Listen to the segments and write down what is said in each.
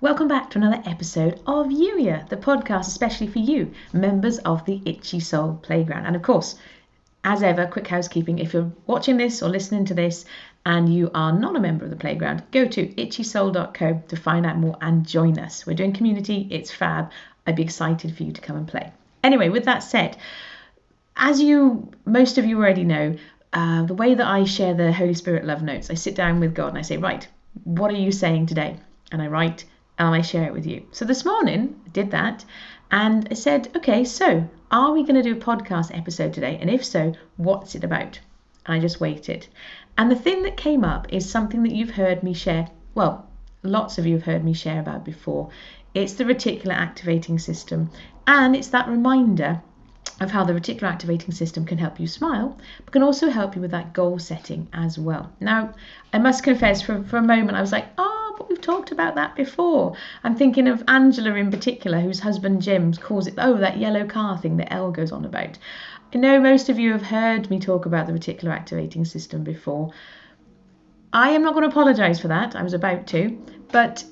Welcome back to another episode of Youier, the podcast especially for you, members of the Itchy Soul Playground. And of course, as ever, quick housekeeping, if you're watching this or listening to this and you are not a member of the playground, go to itchysoul.co to find out more and join us. We're doing community, it's fab. I'd be excited for you to come and play. Anyway, with that said, as most of you already know, the way that I share the Holy Spirit love notes, I sit down with God and I say, right, what are you saying today? And I write and I share it with you. So this morning I did that and I said, okay, so are we going to do a podcast episode today? And if so, what's it about? And I just waited. And the thing that came up is something that you've heard me share. Well, lots of you have heard me share about before. It's the reticular activating system. And it's that reminder of how the reticular activating system can help you smile, but can also help you with that goal setting as well. Now, I must confess, for a moment, I was like, but we've talked about that before. I'm thinking of Angela in particular, whose husband Jim calls it, that yellow car thing that Elle goes on about. I know most of you have heard me talk about the reticular activating system before. I am not going to apologise for that. I was about to, but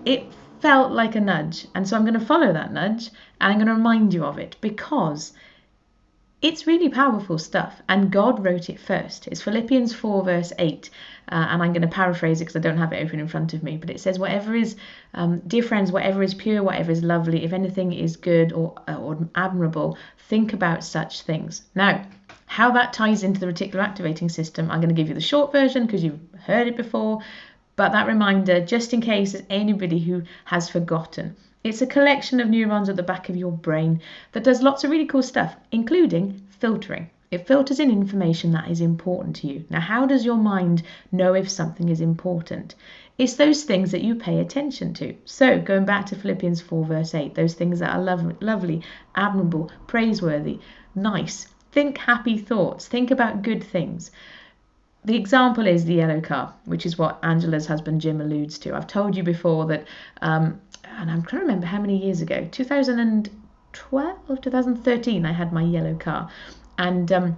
it felt like a nudge. And so I'm going to follow that nudge and I'm going to remind you of it because it's really powerful stuff, and God wrote it first. It's Philippians 4 verse 8, and I'm going to paraphrase it because I don't have it open in front of me, but it says, whatever is, dear friends, whatever is pure, whatever is lovely, if anything is good or admirable, think about such things. Now, how that ties into the reticular activating system, I'm going to give you the short version because you've heard it before, but that reminder, just in case there's anybody who has forgotten. It's a collection of neurons at the back of your brain that does lots of really cool stuff, including filtering. It filters in information that is important to you. Now, how does your mind know if something is important? It's those things that you pay attention to. So going back to Philippians 4 verse 8, those things that are lovely, admirable, praiseworthy, nice. Think happy thoughts. Think about good things. The example is the yellow car, which is what Angela's husband Jim alludes to. I've told you before that, and I'm trying to remember how many years ago, 2012, 2013, I had my yellow car. And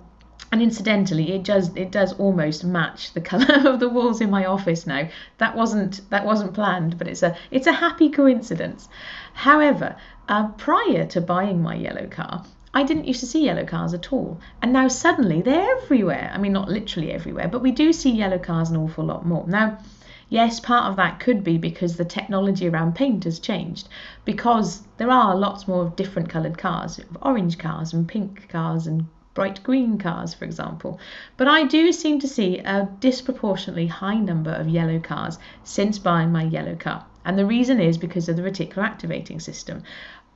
incidentally, it does almost match the colour of the walls in my office now. That wasn't planned, but it's a happy coincidence. However, prior to buying my yellow car, I didn't used to see yellow cars at all. And now suddenly they're everywhere. I mean, not literally everywhere, but we do see yellow cars an awful lot more. Now, yes, part of that could be because the technology around paint has changed, because there are lots more different coloured cars, orange cars and pink cars and bright green cars, for example. But I do seem to see a disproportionately high number of yellow cars since buying my yellow car. And the reason is because of the reticular activating system.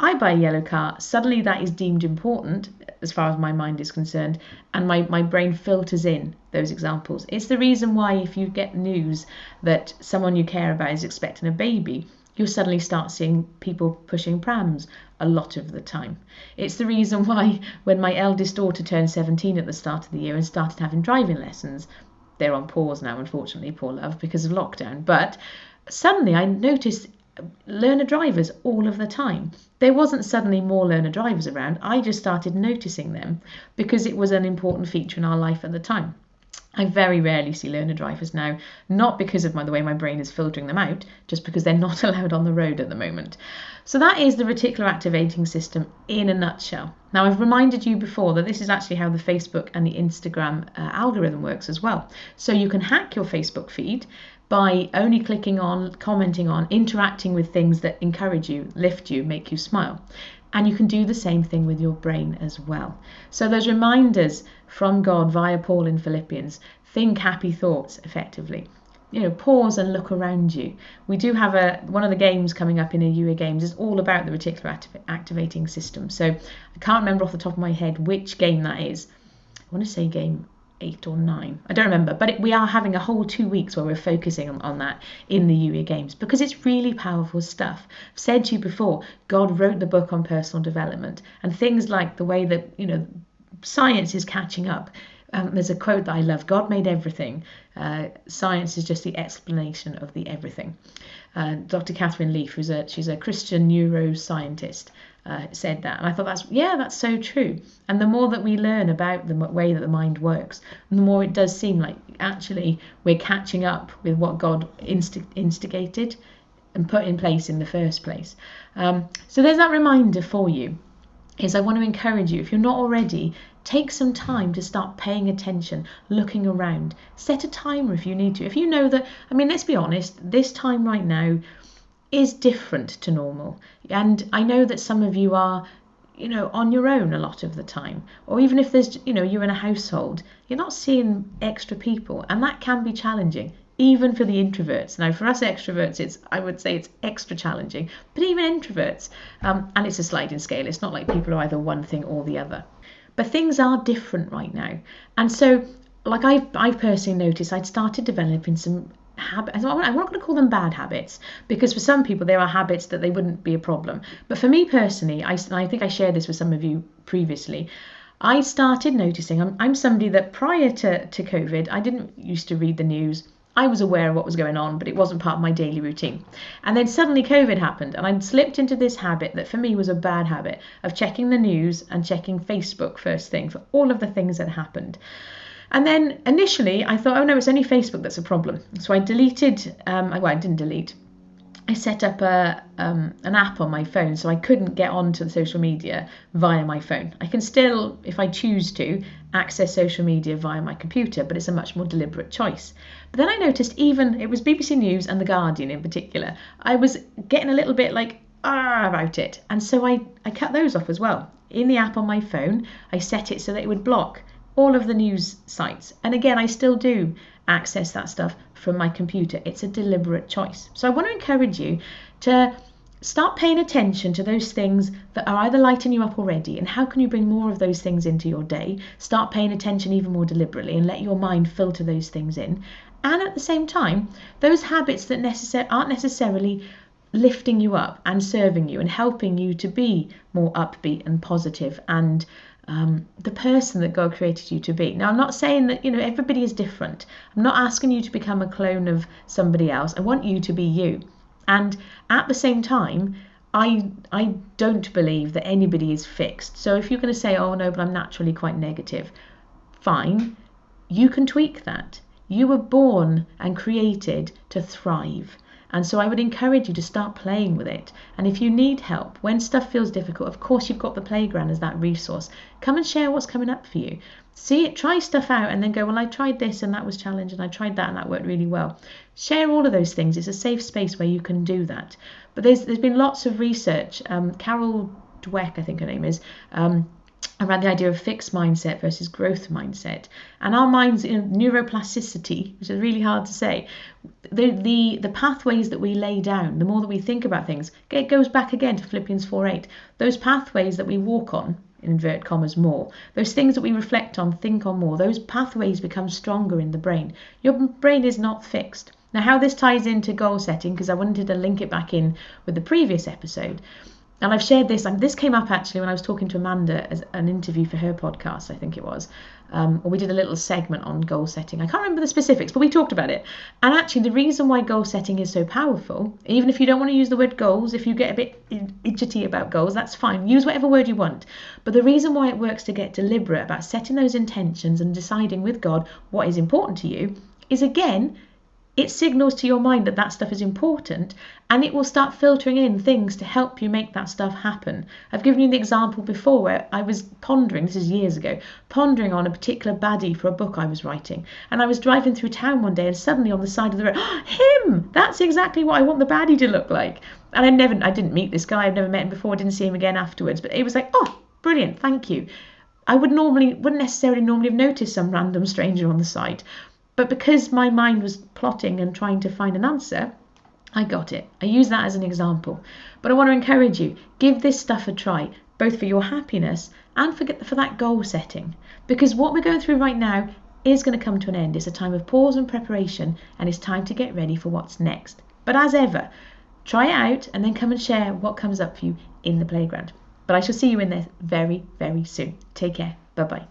I buy a yellow car, suddenly that is deemed important as far as my mind is concerned, and my brain filters in those examples. It's the reason why if you get news that someone you care about is expecting a baby, you'll suddenly start seeing people pushing prams a lot of the time. It's the reason why when my eldest daughter turned 17 at the start of the year and started having driving lessons, they're on pause now, unfortunately, poor love, because of lockdown, but suddenly I noticed learner drivers all of the time. There wasn't suddenly more learner drivers around. I just started noticing them because it was an important feature in our life at the time. I very rarely see learner drivers now, not because of the way my brain is filtering them out, just because they're not allowed on the road at the moment. So that is the reticular activating system in a nutshell. Now, I've reminded you before that this is actually how the Facebook and the Instagram algorithm works as well. So you can hack your Facebook feed by only clicking on, commenting on, interacting with things that encourage you, lift you, make you smile. And you can do the same thing with your brain as well. So those reminders from God via Paul in Philippians, think happy thoughts effectively. Pause and look around you. We do have one of the games coming up in a Youier Games is all about the reticular activating system. So I can't remember off the top of my head which game that is. I want to say game 8 or 9. I don't remember, but we are having a whole 2 weeks where we're focusing on that in the Youier Games because it's really powerful stuff. I've said to you before, God wrote the book on personal development, and things like the way that science is catching up. There's a quote that I love: God made everything. Science is just the explanation of the everything. Dr. Catherine Leaf, she's a Christian neuroscientist, said that, and I thought that's so true. And the more that we learn about the way that the mind works, the more it does seem like actually we're catching up with what God instigated and put in place in the first place. So there's that reminder for you. Is I want to encourage you, if you're not already, take some time to start paying attention, looking around. Set a timer if you need to. If you know that, I mean, let's be honest, this time right now is different to normal. And I know that some of you are, on your own a lot of the time. Or even if there's, you're in a household, you're not seeing extra people. And that can be challenging, even for the introverts. Now, for us extroverts, I would say it's extra challenging, but even introverts, and it's a sliding scale. It's not like people are either one thing or the other. But things are different right now. And so, like I've personally noticed, I'd started developing some habits. I'm not going to call them bad habits, because for some people there are habits that they wouldn't be a problem. But for me personally, I think I shared this with some of you previously, I started noticing, I'm somebody that prior to COVID, I didn't used to read the news. I was aware of what was going on, but it wasn't part of my daily routine. And then suddenly COVID happened, and I slipped into this habit that for me was a bad habit of checking the news and checking Facebook first thing for all of the things that happened. And then initially I thought, oh no, it's only Facebook that's a problem. So I deleted, I didn't delete. I set up an app on my phone so I couldn't get onto the social media via my phone. I can still, if I choose to, access social media via my computer, but it's a much more deliberate choice. But then I noticed it was BBC News and The Guardian in particular, I was getting a little bit about it. And so I cut those off as well. In the app on my phone, I set it so that it would block all of the news sites. And again, I still do access that stuff from my computer. It's a deliberate choice. So I want to encourage you to start paying attention to those things that are either lighting you up already, and how can you bring more of those things into your day. Start paying attention even more deliberately and let your mind filter those things in. And at the same time, those habits that aren't necessarily lifting you up and serving you and helping you to be more upbeat and positive and the person that God created you to be. Now, I'm not saying that, everybody is different. I'm not asking you to become a clone of somebody else. I want you to be you. And at the same time, I don't believe that anybody is fixed. So if you're going to say, oh no, but I'm naturally quite negative, fine, you can tweak that. You were born and created to thrive. And so I would encourage you to start playing with it. And if you need help, when stuff feels difficult, of course you've got the playground as that resource. Come and share what's coming up for you. See it, try stuff out and then go, well, I tried this and that was challenging, and I tried that and that worked really well. Share all of those things. It's a safe space where you can do that. But there's been lots of research. Carol Dweck, I think her name is, around the idea of fixed mindset versus growth mindset. And our minds, neuroplasticity, which is really hard to say, the pathways that we lay down, the more that we think about things, it goes back again to Philippians 4:8. Those pathways that we walk on, in inverted commas, more, those things that we reflect on, think on more, those pathways become stronger in the brain. Your brain is not fixed. Now, how this ties into goal setting, because I wanted to link it back in with the previous episode, and I've shared this, this came up actually when I was talking to Amanda as an interview for her podcast, I think it was, or we did a little segment on goal setting. I can't remember the specifics, but we talked about it. And actually the reason why goal setting is so powerful, even if you don't want to use the word goals, if you get a bit idioty about goals, that's fine. Use whatever word you want. But the reason why it works to get deliberate about setting those intentions and deciding with God what is important to you is, again, it signals to your mind that that stuff is important, and it will start filtering in things to help you make that stuff happen. I've given you the example before where I was pondering, this is years ago, pondering on a particular baddie for a book I was writing. And I was driving through town one day and suddenly on the side of the road, him! That's exactly what I want the baddie to look like. And I didn't meet this guy, I've never met him before, didn't see him again afterwards, but it was like, oh, brilliant, thank you. I wouldn't necessarily have noticed some random stranger on the side. But because my mind was plotting and trying to find an answer, I got it. I use that as an example. But I want to encourage you, give this stuff a try, both for your happiness and for that goal setting. Because what we're going through right now is going to come to an end. It's a time of pause and preparation, and it's time to get ready for what's next. But as ever, try it out and then come and share what comes up for you in the playground. But I shall see you in there very, very soon. Take care. Bye-bye.